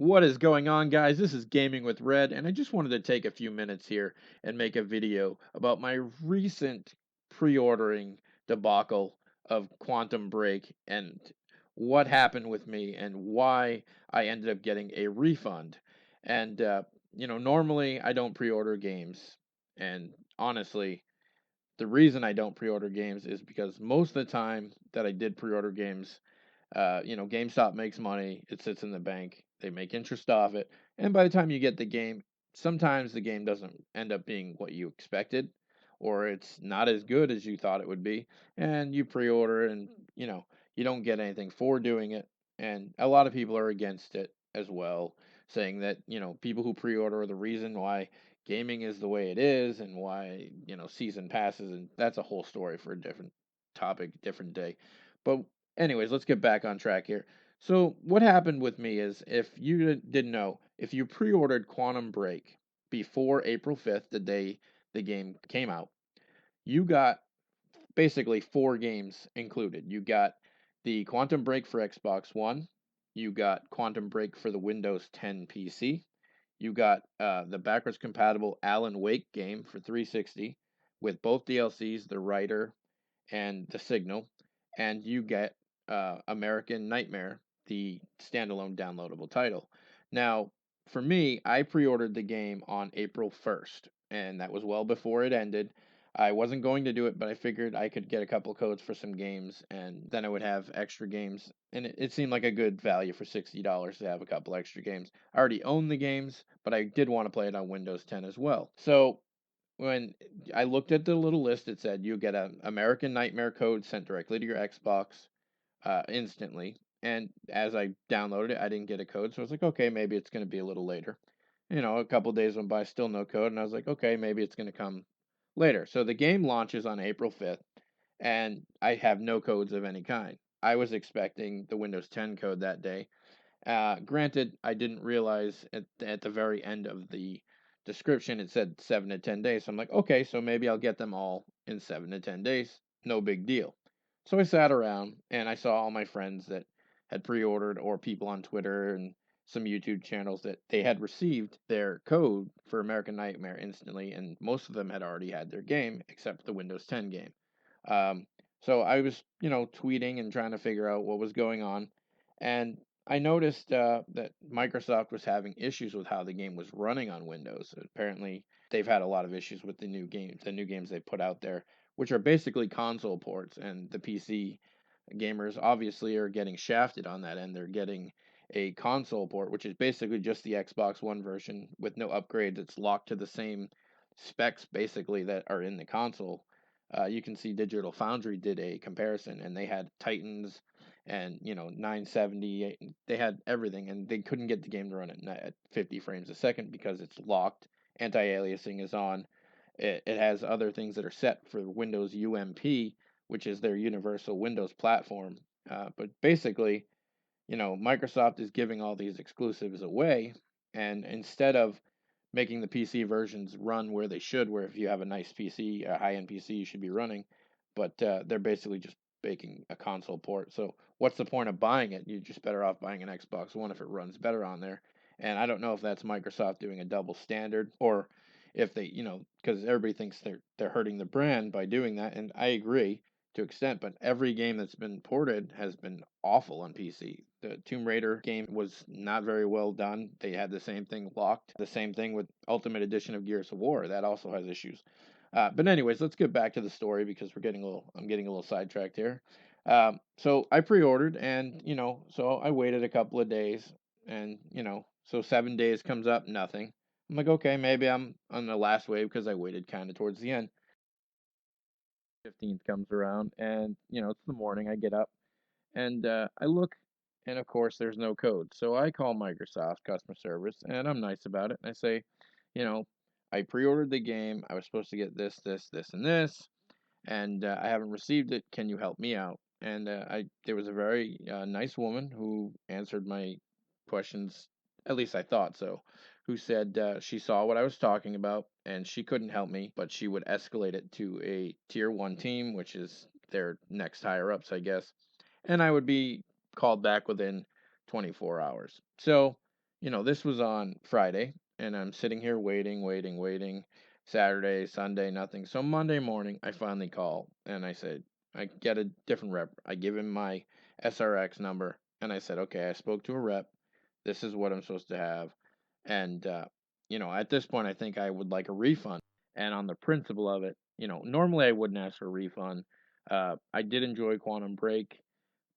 What is going on, guys? This is Gaming with Red, and I just wanted to take a few minutes here and make a video about my recent pre-ordering debacle of Quantum Break and what happened with me and why I ended up getting a refund. And normally I don't pre-order games, and honestly, the reason I don't pre-order games is because most of the time that I did pre-order games, GameStop makes money. It sits in the bank. They make interest off it. And by the time you get the game, sometimes the game doesn't end up being what you expected, or it's not as good as you thought it would be. And you pre-order it and, you don't get anything for doing it. And a lot of people are against it as well, saying that, people who pre-order are the reason why gaming is the way it is and why, season passes. And that's a whole story for a different topic, different day. But anyways, let's get back on track here. So what happened with me is, if you didn't know, if you pre-ordered Quantum Break before April 5th, the day the game came out, you got basically four games included. You got the Quantum Break for Xbox One, you got Quantum Break for the Windows 10 PC, you got the backwards compatible Alan Wake game for 360 with both DLCs, the Writer and the Signal, and you get American Nightmare, the standalone downloadable title. Now, for me, I pre ordered the game on April 1st, and that was well before it ended. I wasn't going to do it, but I figured I could get a couple codes for some games, and then I would have extra games. And it seemed like a good value for $60 to have a couple extra games. I already own the games, but I did want to play it on Windows 10 as well. So when I looked at the little list, it said you get an American Nightmare code sent directly to your Xbox instantly. And as I downloaded it, I didn't get a code, so I was like, okay, maybe it's going to be a little later. A couple days went by, still no code, and I was like, okay, maybe it's going to come later. So the game launches on April 5th, and I have no codes of any kind. I was expecting the Windows 10 code that day. Granted, I didn't realize at the very end of the description it said 7 to 10 days. So I'm like, okay, so maybe I'll get them all in 7 to 10 days. No big deal. So I sat around and I saw all my friends that had pre-ordered, or people on Twitter and some YouTube channels, that they had received their code for American Nightmare instantly, and most of them had already had their game except the Windows 10 game. Um, so I was, tweeting and trying to figure out what was going on, and I noticed that Microsoft was having issues with how the game was running on Windows. Apparently, they've had a lot of issues with the new games they put out there, which are basically console ports, and the PC gamers obviously are getting shafted on that end. They're getting a console port, which is basically just the Xbox One version with no upgrades. It's locked to the same specs basically that are in the console. You can see Digital Foundry did a comparison, and they had Titans and 970. They had everything, and they couldn't get the game to run at 50 frames a second because it's locked. Anti-aliasing is on. It has other things that are set for Windows UMP, which is their universal Windows platform. But basically, Microsoft is giving all these exclusives away, and instead of making the PC versions run where they should, where if you have a nice PC, a high-end PC, you should be running, but they're basically just making a console port. So what's the point of buying it? You're just better off buying an Xbox One if it runs better on there. And I don't know if that's Microsoft doing a double standard, or if they, because everybody thinks they're hurting the brand by doing that, and I agree to extent, but every game that's been ported has been awful on PC. The Tomb Raider game was not very well done. They had the same thing locked. The same thing with Ultimate Edition of Gears of War. That also has issues. But anyways, let's get back to the story because I'm getting a little sidetracked here. So I pre-ordered, and so I waited a couple of days, and so 7 days comes up, nothing. I'm like, okay, maybe I'm on the last wave because I waited kind of towards the end. 15th comes around, and it's the morning. I get up and I look, and of course there's no code. So I call Microsoft customer service, and I'm nice about it, and I say, you know I pre-ordered the game. I was supposed to get this and this, and I haven't received it. Can you help me out? And I there was a very nice woman who answered my questions. At least I thought so. Who said she saw what I was talking about, and she couldn't help me, but she would escalate it to a tier one team, which is their next higher ups, I guess, and I would be called back within 24 hours. So This was on Friday, and I'm sitting here waiting, waiting, waiting. Saturday, Sunday, nothing. So Monday morning, I finally call and I said, I get a different rep. I give him my SRX number, and I said, okay, I spoke to a rep. This is what I'm supposed to have. And, at this point, I think I would like a refund. And on the principle of it, normally I wouldn't ask for a refund. I did enjoy Quantum Break.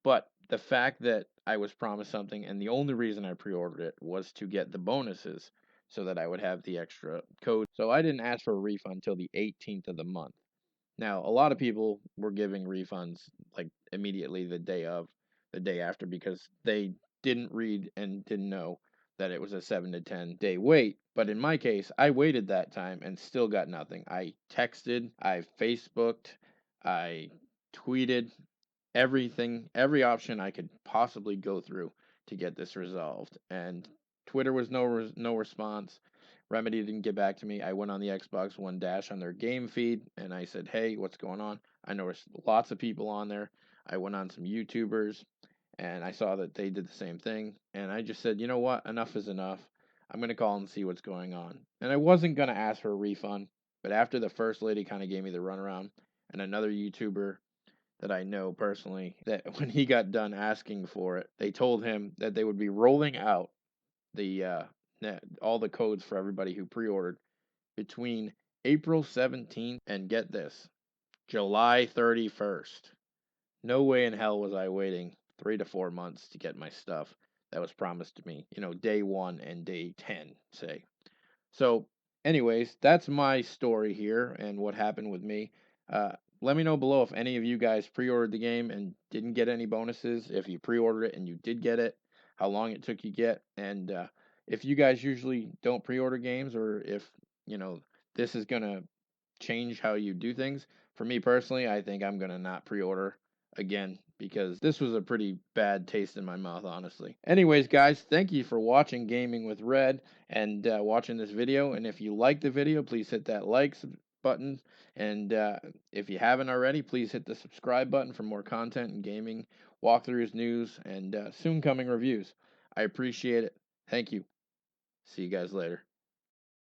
But the fact that I was promised something and the only reason I pre-ordered it was to get the bonuses so that I would have the extra code. So I didn't ask for a refund until the 18th of the month. Now, a lot of people were giving refunds like immediately the day after because they didn't read and didn't know that it was a 7 to 10 day wait. But in my case, I waited that time and still got nothing. I texted, I Facebooked, I tweeted, everything, every option I could possibly go through to get this resolved. And Twitter was no response. Remedy didn't get back to me. I went on the Xbox One Dash on their game feed and I said, "Hey, what's going on?" I noticed lots of people on there. I went on some YouTubers and I saw that they did the same thing. And I just said, "You know what? Enough is enough. I'm going to call and see what's going on." And I wasn't going to ask for a refund, but after the first lady kind of gave me the runaround and another YouTuber that I know personally that when he got done asking for it, they told him that they would be rolling out the all the codes for everybody who pre-ordered between April 17th and get this, July 31st. No way in hell was I waiting 3 to 4 months to get my stuff that was promised to me, day 1 and day 10, say. So, anyways, that's my story here and what happened with me. Let me know below if any of you guys pre-ordered the game and didn't get any bonuses. If you pre-ordered it and you did get it, how long it took you get, and if you guys usually don't pre-order games, or if you know this is gonna change how you do things. For me personally, I think I'm gonna not pre-order again because this was a pretty bad taste in my mouth, honestly. Anyways, guys, thank you for watching Gaming with Red and watching this video. And if you like the video, please hit that button. And if you haven't already, please hit the subscribe button for more content and gaming, walkthroughs, news, and soon coming reviews. I appreciate it. Thank you. See you guys later.